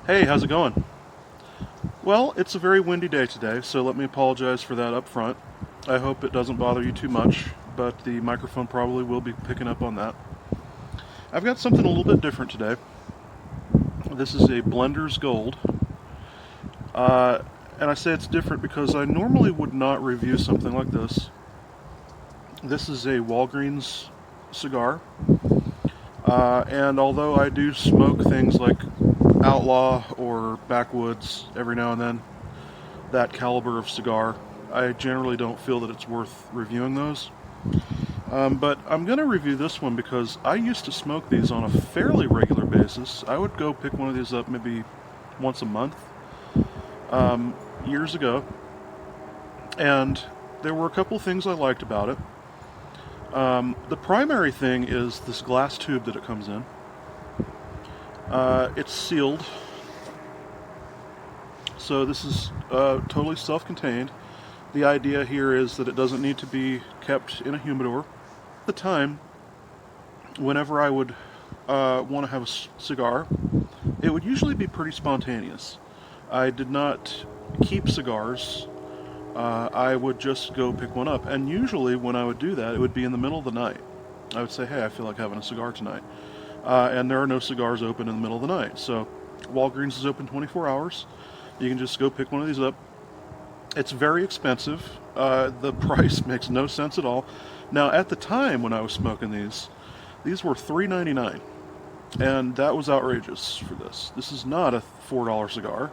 Hey, how's it going? Well, it's a very windy day today, so let me apologize for that up front. I hope it doesn't bother you too much, but the microphone probably will be picking up on that. I've got something a little bit different today. This is a Blender's Gold. Uh, and I say it's different because I normally would not review something like this. This is a Walgreens cigar. And although I do smoke things like Outlaw or Backwoods every now and then, that caliber of cigar, I generally don't feel that it's worth reviewing those. But I'm going to review this one because I used to smoke these on a fairly regular basis. I would go pick one of these up maybe once a month, years ago. And there were a couple things I liked about it. The primary thing is this glass tube that it comes in. It's sealed, so this is totally self-contained. The idea here is that it doesn't need to be kept in a humidor. At the time, whenever I would want to have a cigar, it would usually be pretty spontaneous. I did not keep cigars. I would just go pick one up, and usually when I would do that, it would be in the middle of the night. I would say, hey, I feel like having a cigar tonight. And there are no cigars open in the middle of the night. So Walgreens is open 24 hours. You can just go pick one of these up. It's very expensive. The price makes no sense at all. Now, at the time when I was smoking these were $3.99. And that was outrageous for this. This is not a $4 cigar.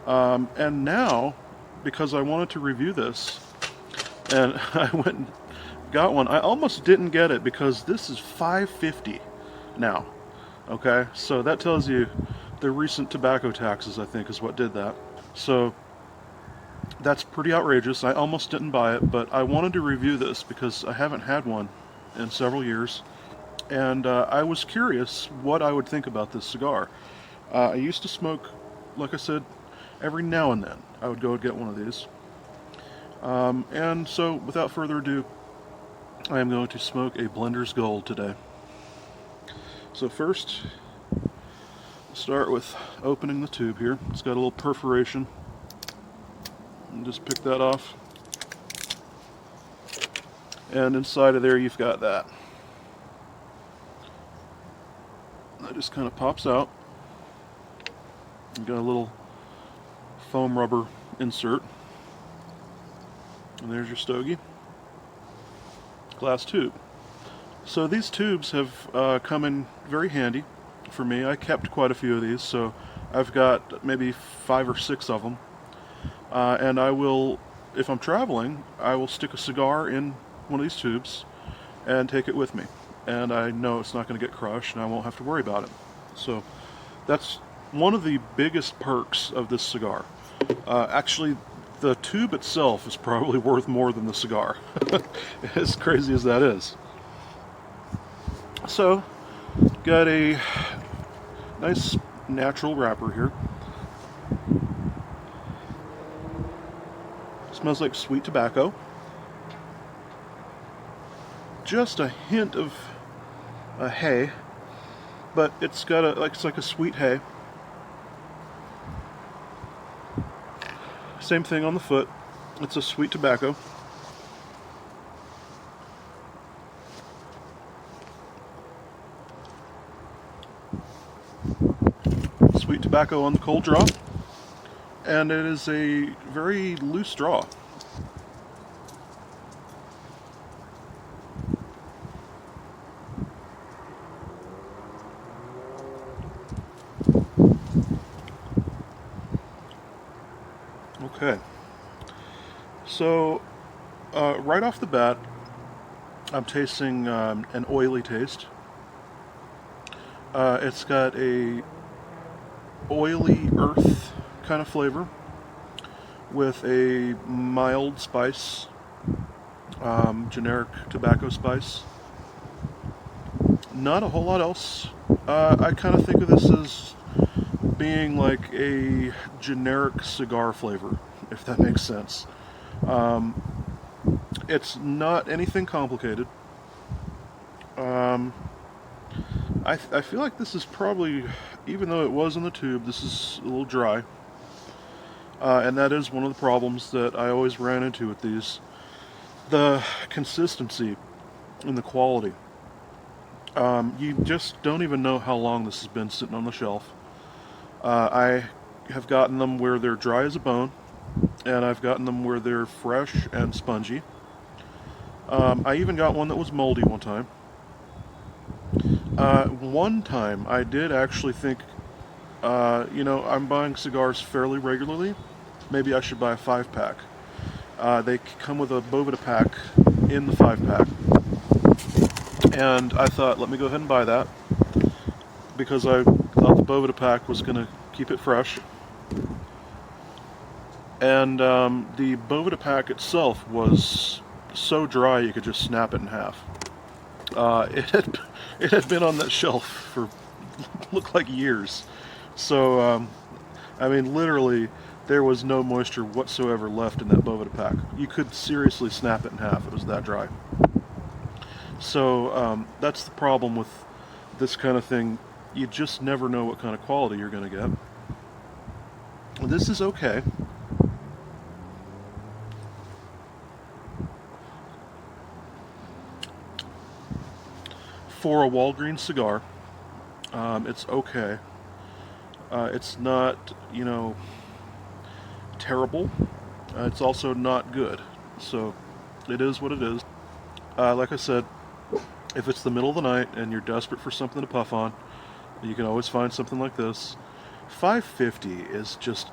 And now, because I wanted to review this, and I went and got one, I almost didn't get it because this is $5.50 now. Okay, so that tells you the recent tobacco taxes, I think, is what did that. So that's pretty outrageous. I almost didn't buy it, but I wanted to review this because I haven't had one in several years, and I was curious what I would think about this cigar. I used to smoke, like I said, every now and then. I would go get one of these. And so, without further ado, I am going to smoke a Blender's Gold today. So first, start with opening the tube here. It's got a little perforation. And just pick that off. And inside of there you've got that. That just kind of pops out. You've got a little foam rubber insert. And there's your stogie. Glass tube. So these tubes have come in very handy for me. I kept quite a few of these, so I've got maybe 5 or 6 of them. And I will, if I'm traveling, I will stick a cigar in one of these tubes and take it with me. And I know it's not going to get crushed and I won't have to worry about it. So that's one of the biggest perks of this cigar. Actually, the tube itself is probably worth more than the cigar, as crazy as that is. So, got a nice natural wrapper here. Smells like sweet tobacco. Just a hint of a hay, but it's got it's like a sweet hay. Same thing on the foot. It's a sweet tobacco. Sweet tobacco on the cold draw, and it is a very loose draw. Okay, so right off the bat, I'm tasting an oily taste. It's got a oily earth kind of flavor with a mild spice, generic tobacco spice. Not a whole lot else. I kind of think of this as being like a generic cigar flavor, if that makes sense. It's not anything complicated. I feel like this is probably, even though it was in the tube, this is a little dry. And that is one of the problems that I always ran into with these. The consistency and the quality. You just don't even know how long this has been sitting on the shelf. I have gotten them where they're dry as a bone, and I've gotten them where they're fresh and spongy. I even got one that was moldy one time. One time I did actually think, I'm buying cigars fairly regularly. Maybe I should buy a 5-pack. They come with a Boveda pack in the 5-pack. And I thought, let me go ahead and buy that, because I thought the Boveda pack was going to keep it fresh. And the Boveda pack itself was so dry you could just snap it in half. It had been on that shelf for looked like years. So literally there was no moisture whatsoever left in that Boveda pack. You could seriously snap it in half. It was that dry. So that's the problem with this kind of thing. You just never know what kind of quality you're going to get. This is okay. For a Walgreens cigar, it's okay. It's not, terrible. It's also not good. So it is what it is. Like I said, if it's the middle of the night and you're desperate for something to puff on, you can always find something like this. $5.50 is just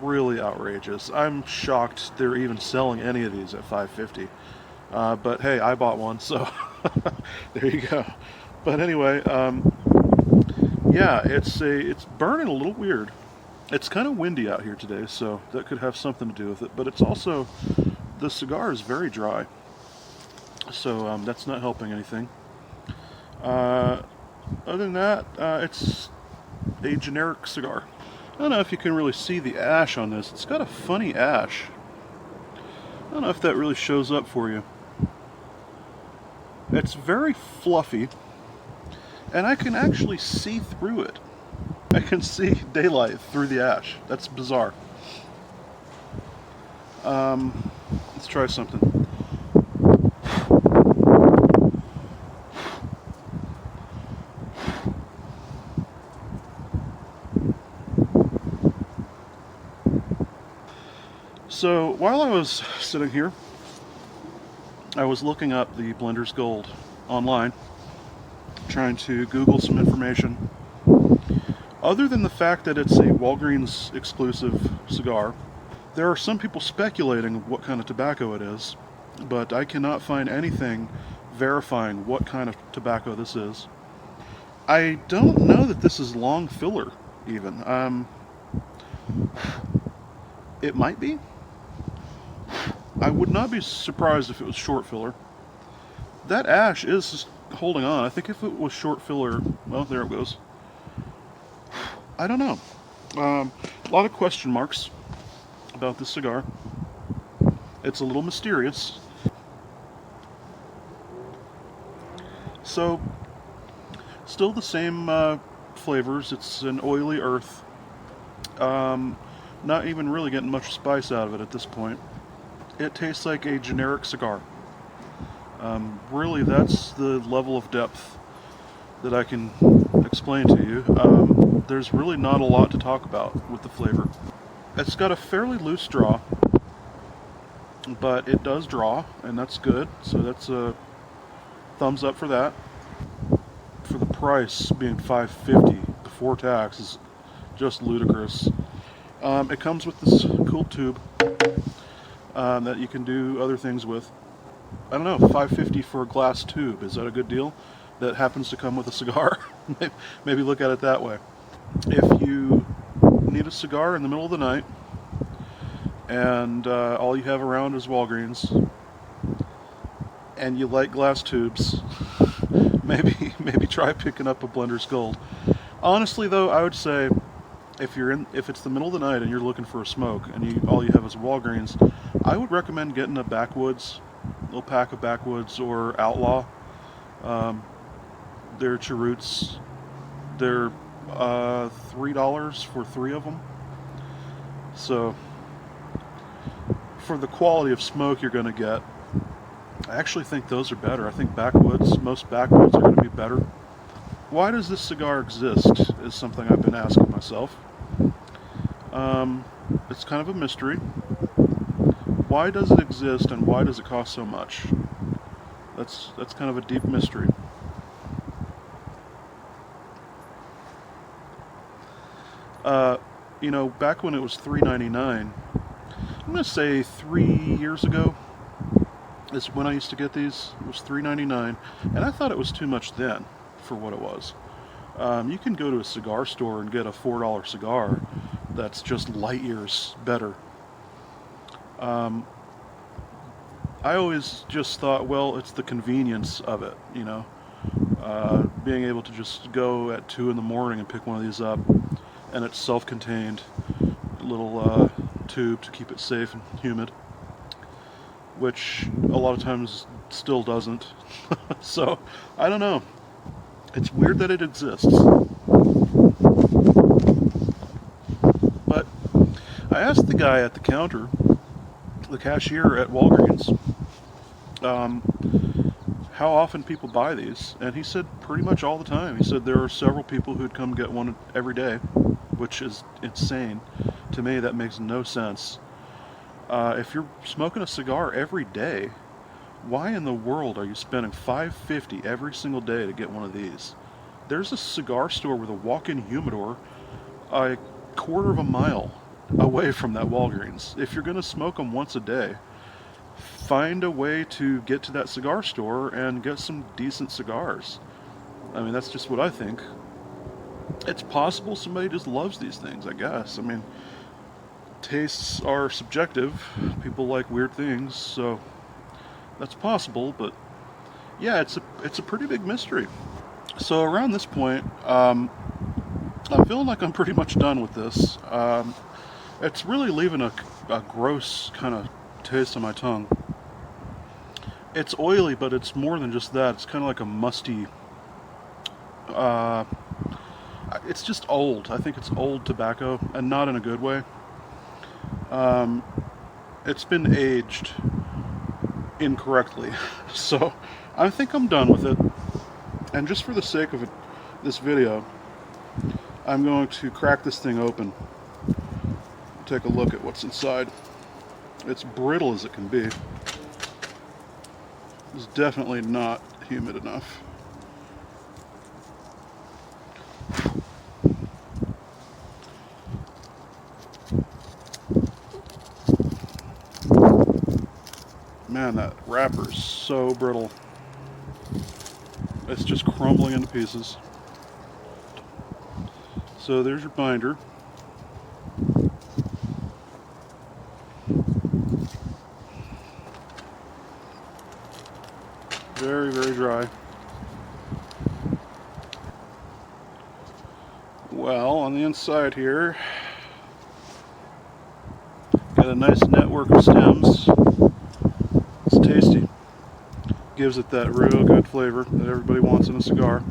really outrageous. I'm shocked they're even selling any of these at $5.50. But hey, I bought one, so there you go. But anyway, yeah, it's burning a little weird. It's kind of windy out here today, so that could have something to do with it. But it's also, the cigar is very dry, so that's not helping anything. Other than that, it's a generic cigar. I don't know if you can really see the ash on this. It's got a funny ash. I don't know if that really shows up for you. It's very fluffy, and I can actually see through it. I can see daylight through the ash. That's bizarre. Let's try something. So while I was sitting here, I was looking up the Blender's Gold online, trying to Google some information. Other than the fact that it's a Walgreens exclusive cigar, there are some people speculating what kind of tobacco it is, but I cannot find anything verifying what kind of tobacco this is. I don't know that this is long filler, even. It might be. I would not be surprised if it was short filler. That ash is holding on. I think if it was short filler, well, there it goes. I don't know. A lot of question marks about this cigar. It's a little mysterious. So, still the same flavors. It's an oily earth. Not even really getting much spice out of it at this point. It tastes like a generic cigar. Really, that's the level of depth that I can explain to you. There's really not a lot to talk about with the flavor. It's got a fairly loose draw, but it does draw, and that's good. So that's a thumbs up for that. For the price being $5.50 before tax is just ludicrous. It comes with this cool tube that you can do other things with. I don't know, $5.50 for a glass tube, is that a good deal? That happens to come with a cigar? Maybe look at it that way. If you need a cigar in the middle of the night and all you have around is Walgreens and you like glass tubes, maybe try picking up a Blender's Gold. Honestly though, I would say if it's the middle of the night and you're looking for a smoke and all you have is Walgreens, I would recommend getting a Backwoods, a little pack of Backwoods or Outlaw. They're cheroots. They're $3 for 3 of them. So for the quality of smoke you're going to get, I actually think those are better. I think most backwoods are going to be better. Why does this cigar exist is something I've been asking myself. It's kind of a mystery. Why does it exist, and why does it cost so much? That's kind of a deep mystery. You know, back when it was $3.99, I'm going to say 3 years ago is when I used to get these. It was $3.99, and I thought it was too much then for what it was. You can go to a cigar store and get a $4 cigar that's just light years better. I always just thought, well, it's the convenience of it, you know. Being able to just go at 2 in the morning and pick one of these up, and it's self-contained, little tube to keep it safe and humid, which a lot of times still doesn't. So, I don't know. It's weird that it exists. But I asked the guy at the counter, the cashier at Walgreens, how often people buy these, and he said pretty much all the time. He said there are several people who'd come get one every day, which is insane. To me, that makes no sense. If you're smoking a cigar every day, why in the world are you spending $5.50 every single day to get one of these? There's a cigar store with a walk-in humidor a quarter of a mile away from that Walgreens. If you're going to smoke them once a day, find a way to get to that cigar store and get some decent cigars. I mean, that's just what I think. It's possible somebody just loves these things, I guess. I mean, tastes are subjective. People like weird things, so that's possible. But yeah, it's a pretty big mystery. So around this point, I'm feeling like I'm pretty much done with this. It's really leaving a gross kind of taste on my tongue. It's oily, but it's more than just that. It's kind of like a musty, it's just old. I think it's old tobacco, and not in a good way. It's been aged incorrectly. So I think I'm done with it. And just for the sake of this video, I'm going to crack this thing open. Take a look at what's inside. It's brittle as it can be. It's definitely not humid enough. Man, that wrapper is so brittle. It's just crumbling into pieces. So there's your binder. Very, very dry. Well, on the inside here, got a nice network of stems. It's tasty. Gives it that real good flavor that everybody wants in a cigar.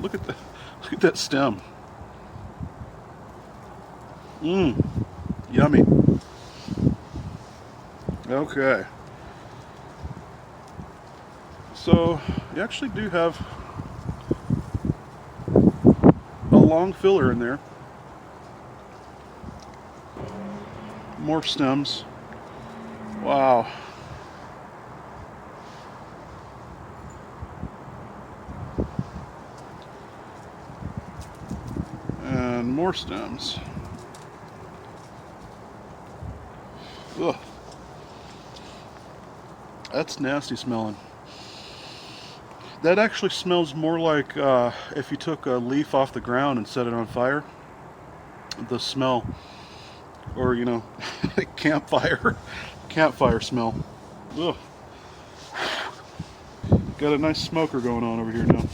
Look at that stem. Yummy. Okay. So you actually do have a long filler in there. More stems. Wow. And more stems. Ugh. That's nasty smelling. That actually smells more like if you took a leaf off the ground and set it on fire. The smell. Or, you know, campfire smell. Ugh. Got a nice smoker going on over here now.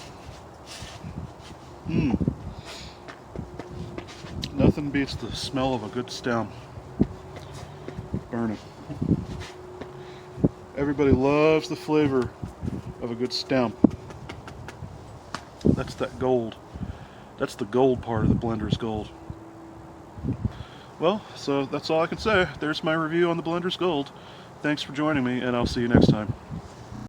Nothing beats the smell of a good stem. Burning. Everybody loves the flavor of a good stem. That's that gold. That's the gold part of the Blender's Gold. Well, so that's all I can say. There's my review on the Blender's Gold. Thanks for joining me, and I'll see you next time.